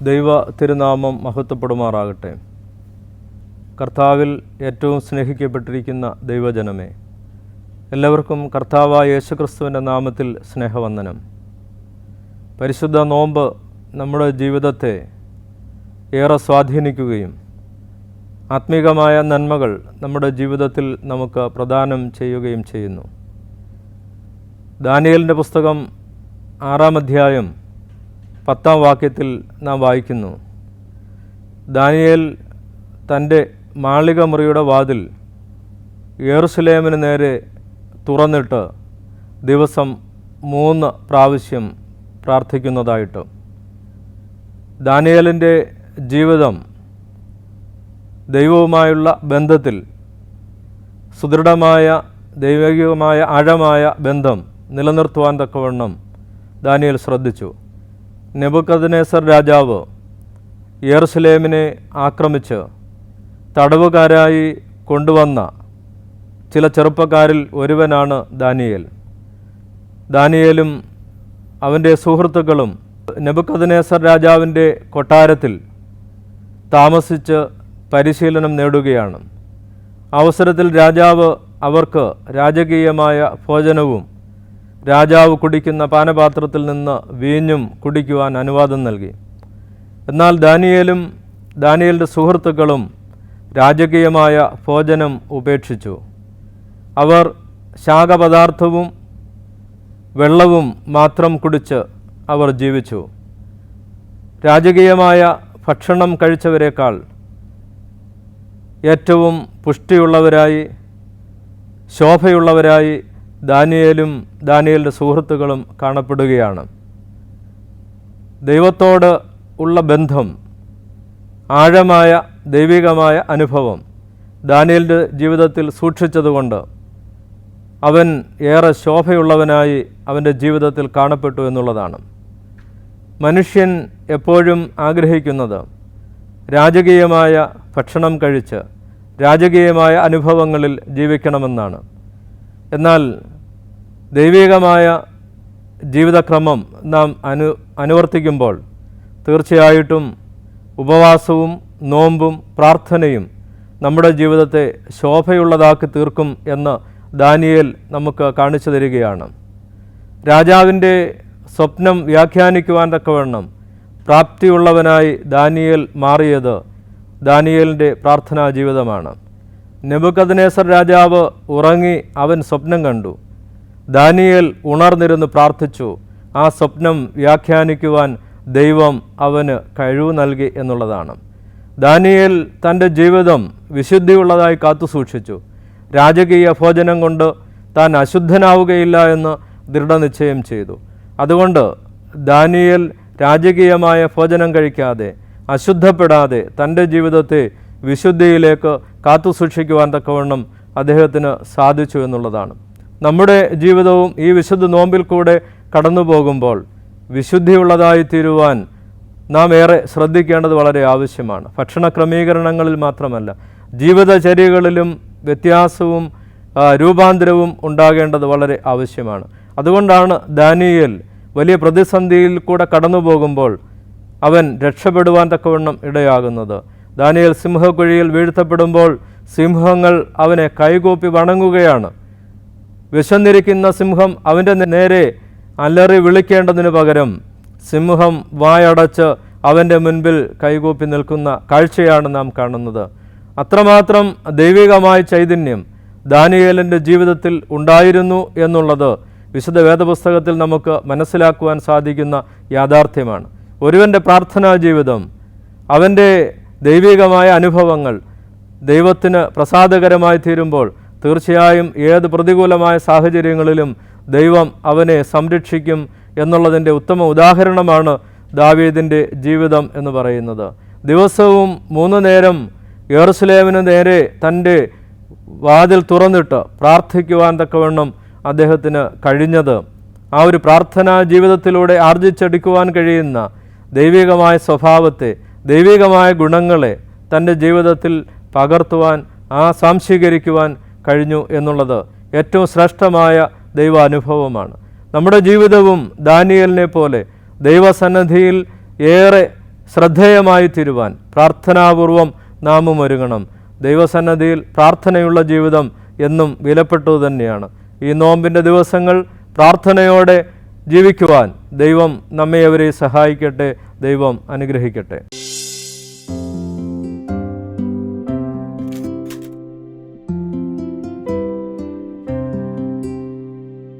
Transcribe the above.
ദൈവ തിരുനാമം മഹത്വപ്പെടുമാറാകട്ടെ. കർത്താവിൽ ഏറ്റവും സ്നേഹിക്കപ്പെട്ടിരിക്കുന്ന ദൈവജനമേ, എല്ലാവർക്കും കർത്താവായ യേശുക്രിസ്തുവിൻ്റെ നാമത്തിൽ സ്നേഹവന്ദനം. പരിശുദ്ധ നോമ്പ് നമ്മുടെ ജീവിതത്തെ ഏറെ സ്വാധീനിക്കുകയും ആത്മീകമായ നന്മകൾ നമ്മുടെ ജീവിതത്തിൽ നമുക്ക് പ്രദാനം ചെയ്യുകയും ചെയ്യുന്നു. ദാനിയേലിൻ്റെ പുസ്തകം 6-ാം അധ്യായം 10-ാം വാക്യത്തിൽ നാം വായിക്കുന്നു, ദാനിയേൽ തൻ്റെ മാളിക മുറിയുടെ വാതിൽ യെരുശലേമിന് നേരെ തുറന്നിട്ട് ദിവസം 3 പ്രാവശ്യം പ്രാർത്ഥിക്കുന്നതായിട്ട്. ദാനിയേലിൻ്റെ ജീവിതം ദൈവവുമായുള്ള ബന്ധത്തിൽ സുദൃഢമായ ദൈവികമായ ആഴമായ ബന്ധം നിലനിർത്തുവാൻ തക്കവണ്ണം ദാനിയേൽ ശ്രദ്ധിച്ചു. നെബൂഖദ്നേസർ രാജാവ് യെരുശലേമിനെ ആക്രമിച്ച് തടവുകാരായി കൊണ്ടുവന്ന ചില ചെറുപ്പക്കാരിൽ ഒരുവനാണ് ദാനിയേൽ. ദാനിയേലും അവൻ്റെ സുഹൃത്തുക്കളും നെബൂഖദ്നേസർ രാജാവിൻ്റെ കൊട്ടാരത്തിൽ താമസിച്ച് പരിശീലനം നേടുകയാണ്. അവസരത്തിൽ രാജാവ് അവർക്ക് രാജകീയമായ ഭോജനവും രാജാവ് കുടിക്കുന്ന പാനപാത്രത്തിൽ നിന്ന് വീഞ്ഞും കുടിക്കുവാൻ അനുവാദം നൽകി. എന്നാൽ ദാനിയേലിൻ്റെ സുഹൃത്തുക്കളും രാജകീയമായ ഭോജനം ഉപേക്ഷിച്ചു. അവർ ശാഖപദാർത്ഥവും വെള്ളവും മാത്രം കുടിച്ച് അവർ ജീവിച്ചു. രാജകീയമായ ഭക്ഷണം കഴിച്ചവരെക്കാൾ ഏറ്റവും പുഷ്ടിയുള്ളവരായി ശോഭയുള്ളവരായി ദാനിയേലും ദാനിയേലിൻ്റെ സുഹൃത്തുക്കളും കാണപ്പെടുകയാണ്. ദൈവത്തോട് ഉള്ള ബന്ധം, ആഴമായ ദൈവികമായ അനുഭവം ദാനിയേലിൻ്റെ ജീവിതത്തിൽ സൂക്ഷിച്ചതുകൊണ്ട് അവൻ ഏറെ ശോഭയുള്ളവനായി അവൻ്റെ ജീവിതത്തിൽ കാണപ്പെട്ടു എന്നുള്ളതാണ്. മനുഷ്യൻ എപ്പോഴും ആഗ്രഹിക്കുന്നത് രാജകീയമായ ഭക്ഷണം കഴിച്ച് രാജകീയമായ അനുഭവങ്ങളിൽ ജീവിക്കണമെന്നാണ്. എന്നാൽ ദൈവികമായ ജീവിതക്രമം നാം അനുവർത്തിക്കുമ്പോൾ തീർച്ചയായിട്ടും ഉപവാസവും നോമ്പും പ്രാർത്ഥനയും നമ്മുടെ ജീവിതത്തെ ശോഭയുള്ളതാക്കി തീർക്കും എന്ന് ദാനിയേൽ നമുക്ക് കാണിച്ചു തരികയാണ്. രാജാവിൻ്റെ സ്വപ്നം വ്യാഖ്യാനിക്കുവാൻ തക്കവണ്ണം പ്രാപ്തിയുള്ളവനായി ദാനിയേൽ മാറിയത് ദാനിയേലിൻ്റെ പ്രാർത്ഥനാ ജീവിതമാണ്. നെബൂഖദ്നേസർ രാജാവ് ഉറങ്ങി, അവൻ സ്വപ്നം കണ്ടു. ദാനിയേൽ ഉണർന്നിരുന്ന് പ്രാർത്ഥിച്ചു. ആ സ്വപ്നം വ്യാഖ്യാനിക്കുവാൻ ദൈവം അവന് കഴിവ് നൽകി എന്നുള്ളതാണ്. ദാനിയേൽ തൻ്റെ ജീവിതം വിശുദ്ധിയുള്ളതായി കാത്തുസൂക്ഷിച്ചു. രാജകീയ ഭോജനം കൊണ്ട് താൻ അശുദ്ധനാവുകയില്ല എന്ന് ദൃഢനിശ്ചയം ചെയ്തു. അതുകൊണ്ട് ദാനിയേൽ രാജകീയമായ ഭോജനം കഴിക്കാതെ അശുദ്ധപ്പെടാതെ തൻ്റെ ജീവിതത്തെ വിശുദ്ധിയിലേക്ക് കാത്തുസൂക്ഷിക്കുവാൻ തക്കവണ്ണം അദ്ദേഹത്തിന് സാധിച്ചു എന്നുള്ളതാണ്. നമ്മുടെ ജീവിതവും ഈ വിശുദ്ധ നോമ്പിൽ കൂടെ കടന്നു പോകുമ്പോൾ വിശുദ്ധിയുള്ളതായി തീരുവാൻ നാം ഏറെ ശ്രദ്ധിക്കേണ്ടത് വളരെ ആവശ്യമാണ്. ഭക്ഷണ ക്രമീകരണങ്ങളിൽ മാത്രമല്ല, ജീവിതചര്യകളിലും വ്യത്യാസവും രൂപാന്തരവും ഉണ്ടാകേണ്ടത് വളരെ ആവശ്യമാണ്. അതുകൊണ്ടാണ് ദാനിയേൽ വലിയ പ്രതിസന്ധിയിൽ കൂടെ കടന്നു പോകുമ്പോൾ അവൻ രക്ഷപ്പെടുവാൻ തക്കവണ്ണം ഇടയാകുന്നത്. ദാനിയേൽ സിംഹക്കുഴിയിൽ വീഴ്ത്തപ്പെടുമ്പോൾ സിംഹങ്ങൾ അവനെ കൈകൂപ്പി വണങ്ങുകയാണ്. വിശന്നിരിക്കുന്ന സിംഹം അവൻ്റെ നേരെ അലറി വിളിക്കേണ്ടതിന് പകരം സിംഹം വായടച്ച് അവൻ്റെ മുൻപിൽ കൈകൂപ്പി നിൽക്കുന്ന കാഴ്ചയാണ് നാം കാണുന്നത്. അത്രമാത്രം ദൈവികമായ ചൈതന്യം ദാനിയേലിൻ്റെ ജീവിതത്തിൽ ഉണ്ടായിരുന്നു എന്നുള്ളത് വിശുദ്ധ വേദപുസ്തകത്തിൽ നമുക്ക് മനസ്സിലാക്കുവാൻ സാധിക്കുന്ന യാഥാർത്ഥ്യമാണ്. ഒരുവൻ്റെ പ്രാർത്ഥനാ ജീവിതം, അവൻ്റെ ദൈവികമായ അനുഭവങ്ങൾ ദൈവത്തിന് പ്രസാദകരമായി തീരുമ്പോൾ തീർച്ചയായും ഏത് പ്രതികൂലമായ സാഹചര്യങ്ങളിലും ദൈവം അവനെ സംരക്ഷിക്കും എന്നുള്ളതിൻ്റെ ഉത്തമ ഉദാഹരണമാണ് ദാവീദിൻ്റെ ജീവിതം എന്ന് പറയുന്നത്. ദിവസവും 3 നേരം യെരുശലേമിന് നേരെ തൻ്റെ വാതിൽ തുറന്നിട്ട് പ്രാർത്ഥിക്കുവാൻ തക്കവണ്ണം അദ്ദേഹത്തിന് കഴിഞ്ഞത് ആ ഒരു പ്രാർത്ഥനാ ജീവിതത്തിലൂടെ ആർജിച്ചെടുക്കുവാൻ കഴിയുന്ന ദൈവികമായ സ്വഭാവത്തെ, ദൈവികമായ ഗുണങ്ങളെ തൻ്റെ ജീവിതത്തിൽ പകർത്തുവാൻ, സാംശീകരിക്കുവാൻ കഴിഞ്ഞു എന്നുള്ളത് ഏറ്റവും ശ്രേഷ്ഠമായ ദൈവാനുഭവമാണ്. നമ്മുടെ ജീവിതവും ദാനിയേലിനെ പോലെ ദൈവസന്നിധിയിൽ ഏറെ ശ്രദ്ധേയമായി തീരുവാൻ പ്രാർത്ഥനാപൂർവം നാമും ഒരുങ്ങണം. ദൈവസന്നദ്ധിയിൽ പ്രാർത്ഥനയുള്ള ജീവിതം എന്നും വിലപ്പെട്ടതു തന്നെയാണ്. ഈ നോമ്പിൻ്റെ ദിവസങ്ങൾ പ്രാർത്ഥനയോടെ ജീവിക്കുവാൻ ദൈവം നമ്മെ അവരെ സഹായിക്കട്ടെ. ദൈവം അനുഗ്രഹിക്കട്ടെ.